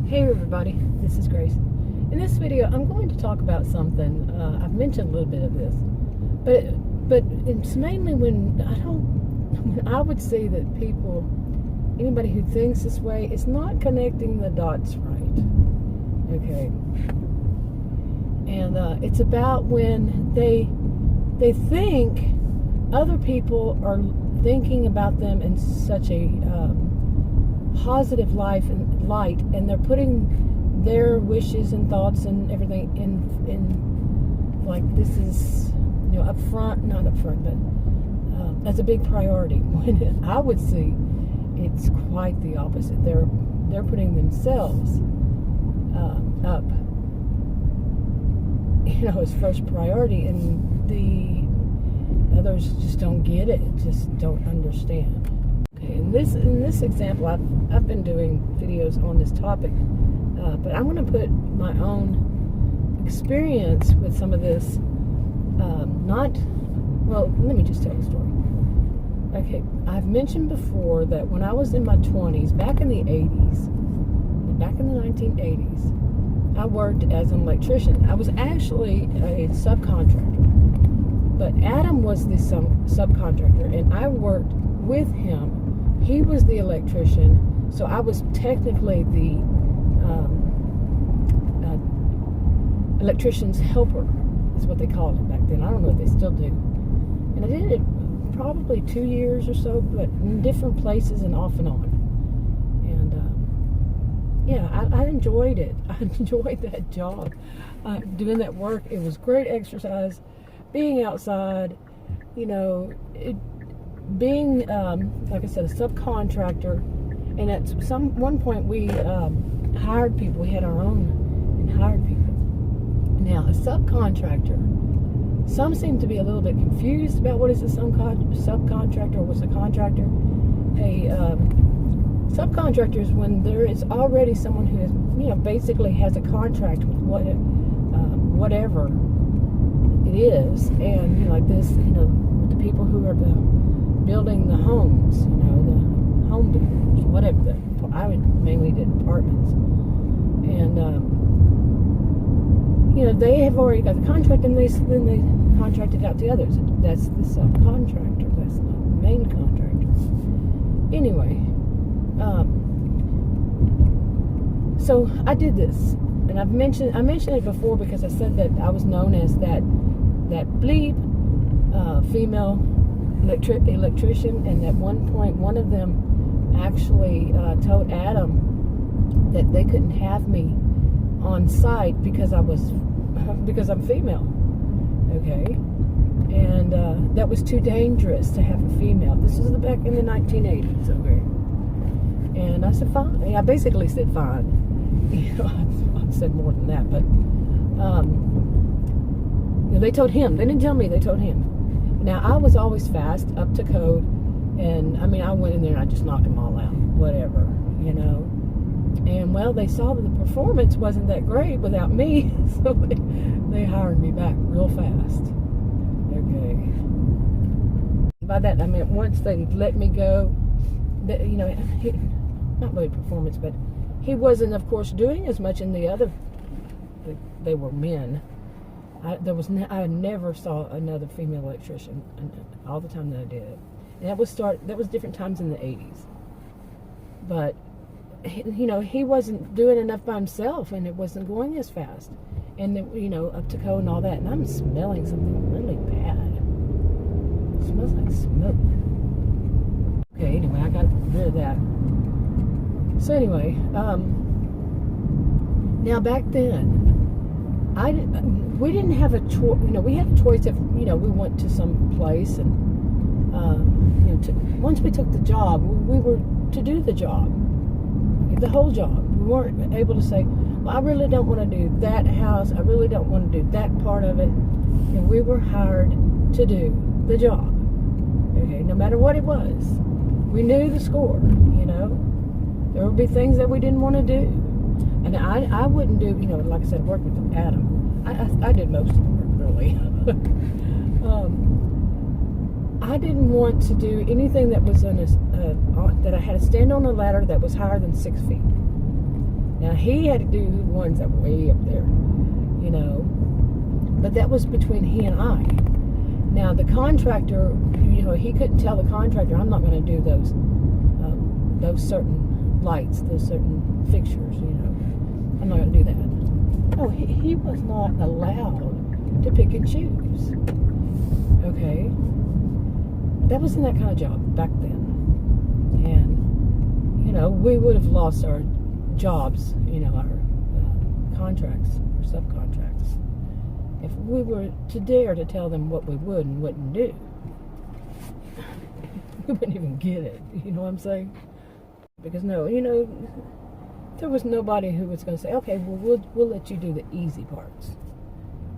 Hey everybody, this is Grace. In this video, I'm going to talk about something. I've mentioned a little bit of this, but it's mainly when I would see that people, anybody who thinks this way, is not connecting the dots right. Okay, and it's about when they think other people are thinking about them in such a positive light, and they're putting their wishes and thoughts and everything in like this is not up front, but as a big priority. When I would see it's quite the opposite. They're putting themselves up, as first priority, and the others just don't get it, just don't understand. Okay, in this example, I've been doing videos on this topic, but I'm going to put my own experience with some of this. Let me just tell the story. Okay, I've mentioned before that when I was in my 20s, back in the 1980s, I worked as an electrician. I was actually a subcontractor, but Adam was the subcontractor, and I worked with him. He was the electrician, so I was technically the electrician's helper, is what they called it back then. I don't know if they still do. And I did it probably 2 years or so, but in different places and off and on. And I enjoyed it. I enjoyed that job, doing that work. It was great exercise, being outside, being, like I said, a subcontractor. And at one point we hired people. We had our own and hired people. Now, a subcontractor, some seem to be a little bit confused about what is a subcontractor or what's a contractor. A subcontractor is when there is already someone who is, basically has a contract with whatever it is, and like this, the people who are building the homes, the home builders, whatever. I mainly did apartments, and they have already got the contract, and then they contracted out to others. That's the subcontractor. That's not the main contractor. Anyway, so I did this, and I mentioned it before because I said that I was known as that bleep female electrician, and at one point one of them actually told Adam that they couldn't have me on site because I'm female. Okay, and that was too dangerous to have a female. This was back in the 1980s. Okay, and I said fine. I basically said fine. I said more than that, but they told him. They didn't tell me. They told him. Now, I was always fast, up to code, and I went in there and I just knocked them all out, whatever, And, well, they saw that the performance wasn't that great without me, so they hired me back real fast. Okay. By that, I meant once they let me go, not really performance, but he wasn't, of course, doing as much in the other, they were men. I never saw another female electrician all the time that I did it. And that was different times in the 80s. But, he wasn't doing enough by himself, and it wasn't going as fast. And, up to code and all that. And I'm smelling something really bad. It smells like smoke. Okay, anyway, I got rid of that. So anyway, now back then, we didn't have a choice. We had a choice if we went to some place, and once we took the job, we were to do the job, the whole job. We weren't able to say, well, I really don't want to do that house. I really don't want to do that part of it. And we were hired to do the job. Okay, no matter what it was, we knew the score. There would be things that we didn't want to do. And I wouldn't do, like I said, work with Adam. I did most of the work, really. I didn't want to do anything that was that I had to stand on a ladder that was higher than 6 feet. Now, he had to do the ones that were way up there, you know. But that was between he and I. Now, the contractor, you know, he couldn't tell the contractor, I'm not going to do those certain lights, those certain fixtures, you know. I'm not going to do that. No, he was not allowed to pick and choose. Okay? That wasn't that kind of job back then. And, you know, we would have lost our jobs, you know, our contracts or subcontracts, if we were to dare to tell them what we would and wouldn't do. We wouldn't even get it, you know what I'm saying? Because no, you know, there was nobody who was going to say, okay, well, we'll let you do the easy parts,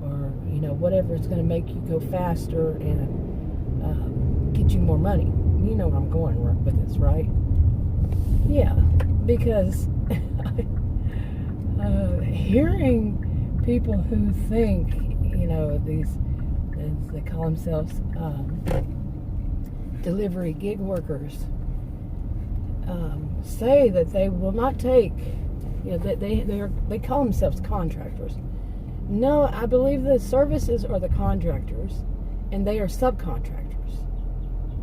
or, you know, whatever is going to make you go faster and get you more money. You know where I'm going with this, right? Yeah, because hearing people who think, you know, these, as they call themselves, delivery gig workers, say that they will not take, you know, that they call themselves contractors. No, I believe the services are the contractors, and they are subcontractors.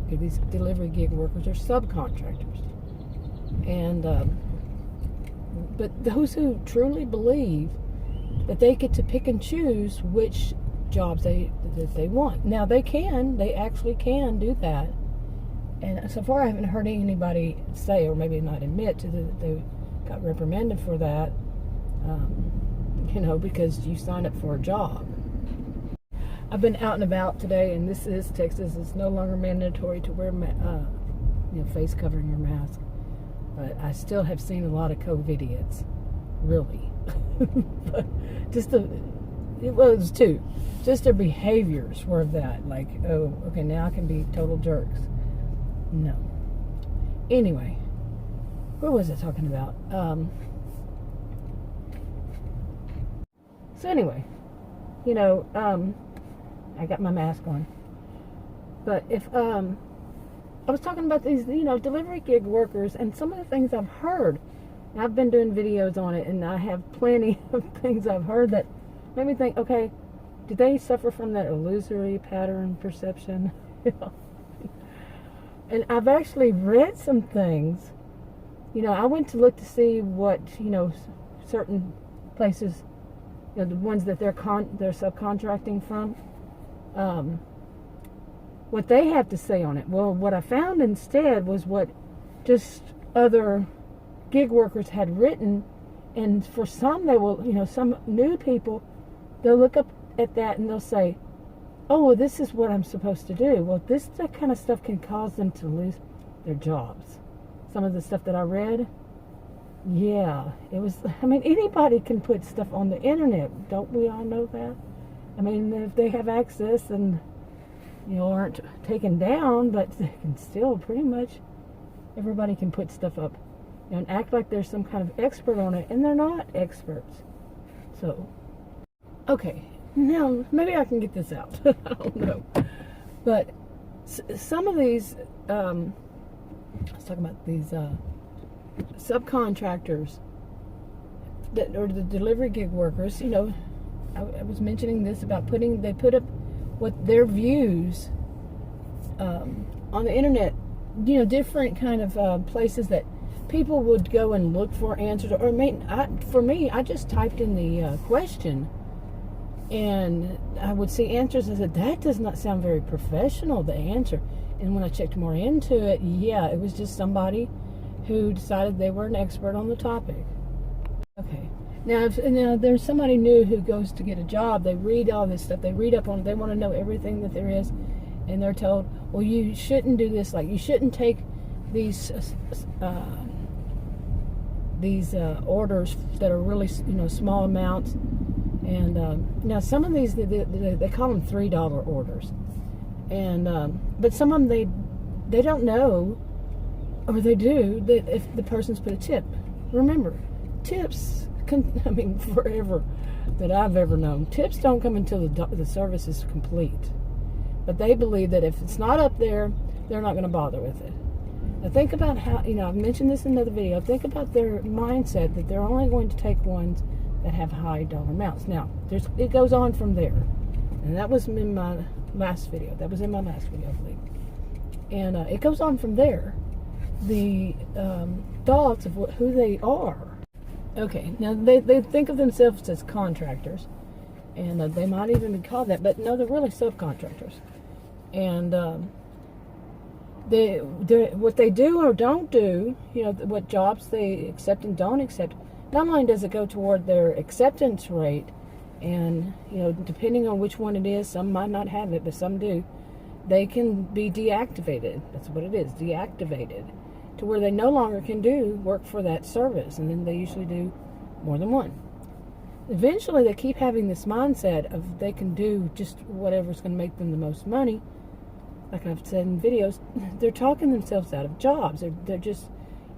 Okay, these delivery gig workers are subcontractors, and but those who truly believe that they get to pick and choose which jobs that they want. Now they actually can do that. And so far I haven't heard anybody say, or maybe not admit to that they got reprimanded for that, you know, because you signed up for a job. I've been out and about today, and this is Texas. It's no longer mandatory to wear you know, face covering or mask. But I still have seen a lot of COVIDiots, really. But it was two. Just their behaviors were that, like, oh, okay, now I can be total jerks. No. Anyway, what was I talking about? So anyway, you know, I got my mask on. But if I was talking about these, you know, delivery gig workers, and some of the things I've heard. I've been doing videos on it, and I have plenty of things I've heard that made me think, okay, did they suffer from that illusory pattern perception? You know? And I've actually read some things. You know, I went to look to see what, you know, certain places, you know, the ones that they're subcontracting from, what they have to say on it. Well, what I found instead was what just other gig workers had written, and for some they will, you know, some new people, they'll look up at that and they'll say, oh, well, this is what I'm supposed to do. Well, that kind of stuff can cause them to lose their jobs. Some of the stuff that I read, yeah, it was, I mean, anybody can put stuff on the internet. Don't we all know that? I mean, if they have access and, you know, aren't taken down, but they can still pretty much, everybody can put stuff up, you know, and act like there's some kind of expert on it, and they're not experts. So, okay, now maybe I can get this out. I don't know. But some of these, I was talking about these subcontractors that, or the delivery gig workers, you know, I was mentioning this about they put up what their views on the internet, you know, different kind of places that people would go and look for answers. Or for me, I just typed in the question, and I would see answers. I said, that does not sound very professional, the answer. And when I checked more into it, yeah, it was just somebody who decided they were an expert on the topic. Okay. Now, there's somebody new who goes to get a job. They read all this stuff. They read up on it. They want to know everything that there is. And they're told, well, you shouldn't do this. Like, you shouldn't take these orders that are really, you know, small amounts. And now some of these, they call them $3 orders. And but some of them, they don't know, or they do, that if the person's put a tip. Remember, tips forever that I've ever known, tips don't come until the service is complete. But they believe that if it's not up there, they're not going to bother with it. Now think about how, I've mentioned this in another video, think about their mindset that they're only going to take ones that have high dollar amounts. Now, it goes on from there. And that was in my last video. I believe. And it goes on from there. The thoughts of who they are. Okay, now they think of themselves as contractors. And they might even be called that, but no, they're really subcontractors. And what they do or don't do, what jobs they accept and don't accept, not only does it go toward their acceptance rate, and depending on which one it is, some might not have it, but some do, they can be deactivated. That's what it is, deactivated, to where they no longer can do work for that service, and then they usually do more than one. Eventually, they keep having this mindset of they can do just whatever's going to make them the most money. Like I've said in videos, they're talking themselves out of jobs. They're just,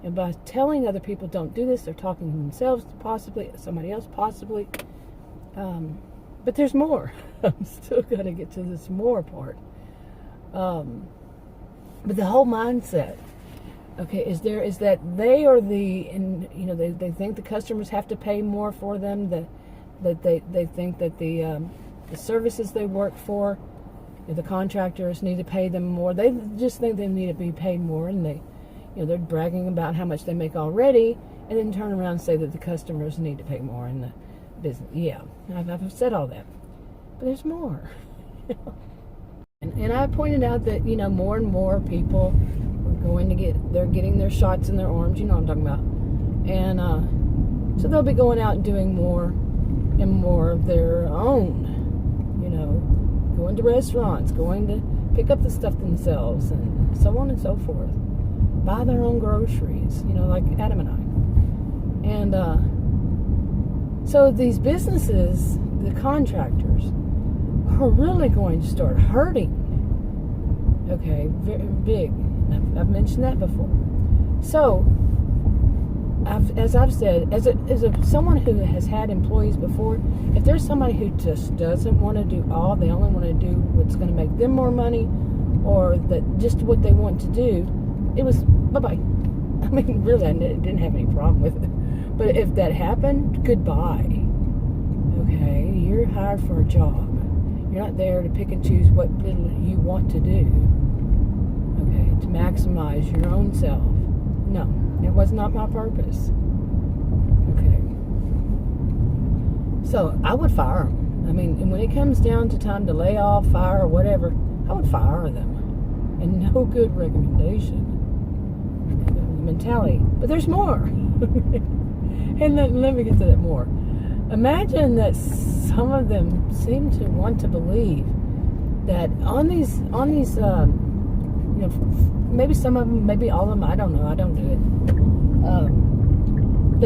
by telling other people don't do this, they're talking to themselves, possibly, somebody else, possibly. But there's more. I'm still going to get to this more part. But the whole mindset, okay, is that they are they think the customers have to pay more for them, that they think that the services they work for, the contractors need to pay them more. They just think they need to be paid more, and they're bragging about how much they make already, and then turn around and say that the customers need to pay more in the business. Yeah, I've said all that, but there's more. And I pointed out that more and more people they're getting their shots in their arms. You know what I'm talking about. And so they'll be going out and doing more and more of their own. Going to restaurants, going to pick up the stuff themselves, and so on and so forth. Buy their own groceries, like Adam and I. And so these businesses, the contractors, are really going to start hurting. Okay, very big. I've mentioned that before. So, as I've said, as someone who has had employees before, if there's somebody who just doesn't want to do they only want to do what's going to make them more money, or that just what they want to do, it was bye-bye. I mean, really, I didn't have any problem with it. But if that happened, goodbye. Okay, you're hired for a job. You're not there to pick and choose what little you want to do. Okay, to maximize your own self. No, it was not my purpose. Okay. So I would fire them. I mean, and when it comes down to time to lay off, fire, or whatever, I would fire them. And no good recommendation. Mentality. But there's more. And let me get to that more. Imagine that some of them seem to want to believe that on these maybe some of them, maybe all of them, I don't know, I don't do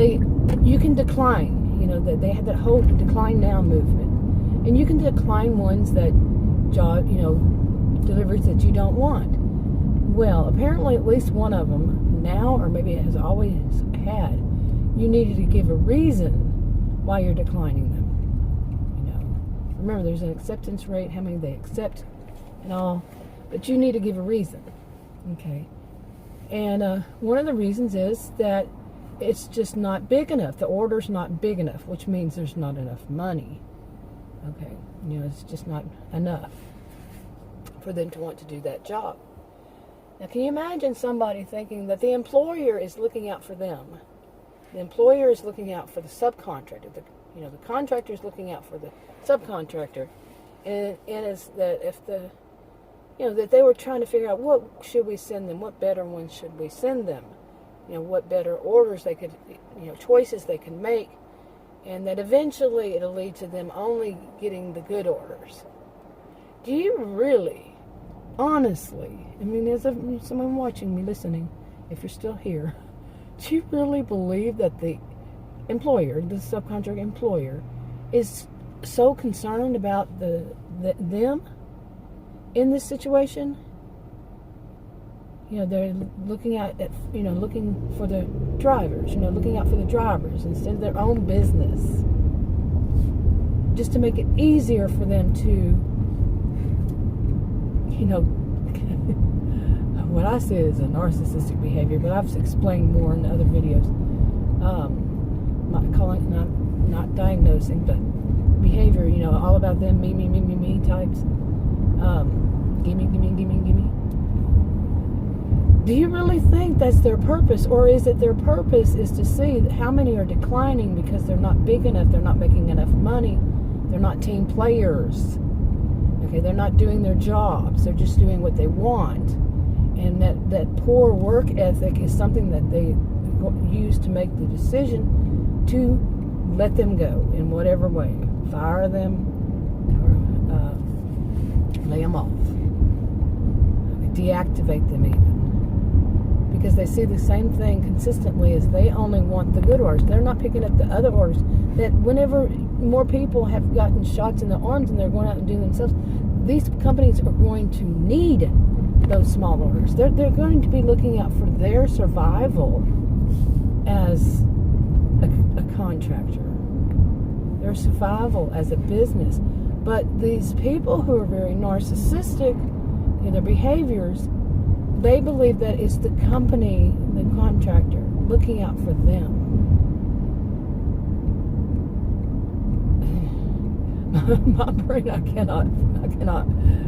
it. You can decline, that they have that whole decline now movement. And you can decline ones that deliveries that you don't want. Well, apparently at least one of them now, or maybe it has always had, you needed to give a reason why you're declining them. Remember, there's an acceptance rate, how many they accept and all, but you need to give a reason. Okay. And one of the reasons is that it's just not big enough. The order's not big enough, which means there's not enough money. Okay. It's just not enough for them to want to do that job. Now, can you imagine somebody thinking that the employer is looking out for them? The employer is looking out for the subcontractor. The contractor is looking out for the subcontractor. And is that if that they were trying to figure out what should we send them, what better ones should we send them, what better orders they could, choices they could make, and that eventually it'll lead to them only getting the good orders. Do you really, honestly, I mean, as someone watching me, listening, if you're still here, do you really believe that the employer, the subcontract employer, is so concerned about them in this situation? They're looking at looking for the drivers, looking out for the drivers instead of their own business, just to make it easier for them to, what I see is a narcissistic behavior, but I've explained more in other videos. Not diagnosing, but behavior, all about them, me types. Gimme. Do you really think that's their purpose, or is it their purpose is to see how many are declining because they're not big enough, they're not making enough money, they're not team players, okay, they're not doing their jobs, they're just doing what they want, and that poor work ethic is something that they use to make the decision to let them go in whatever way, fire them, or lay them off, deactivate them even. Because they see the same thing consistently as they only want the good orders. They're not picking up the other orders. That whenever more people have gotten shots in the arms and they're going out and doing themselves, these companies are going to need those small orders. They're going to be looking out for their survival as a contractor, their survival as a business. But these people who are very narcissistic in their behaviors, they believe that it's the company, the contractor, looking out for them. My brain, I cannot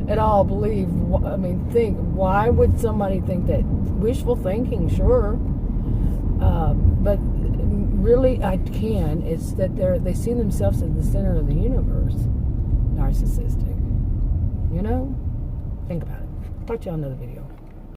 at all believe, think, why would somebody think that? Wishful thinking, sure. But really, I can. It's that they see themselves at the center of the universe. Narcissistic. Think about it. Talk to you on another video.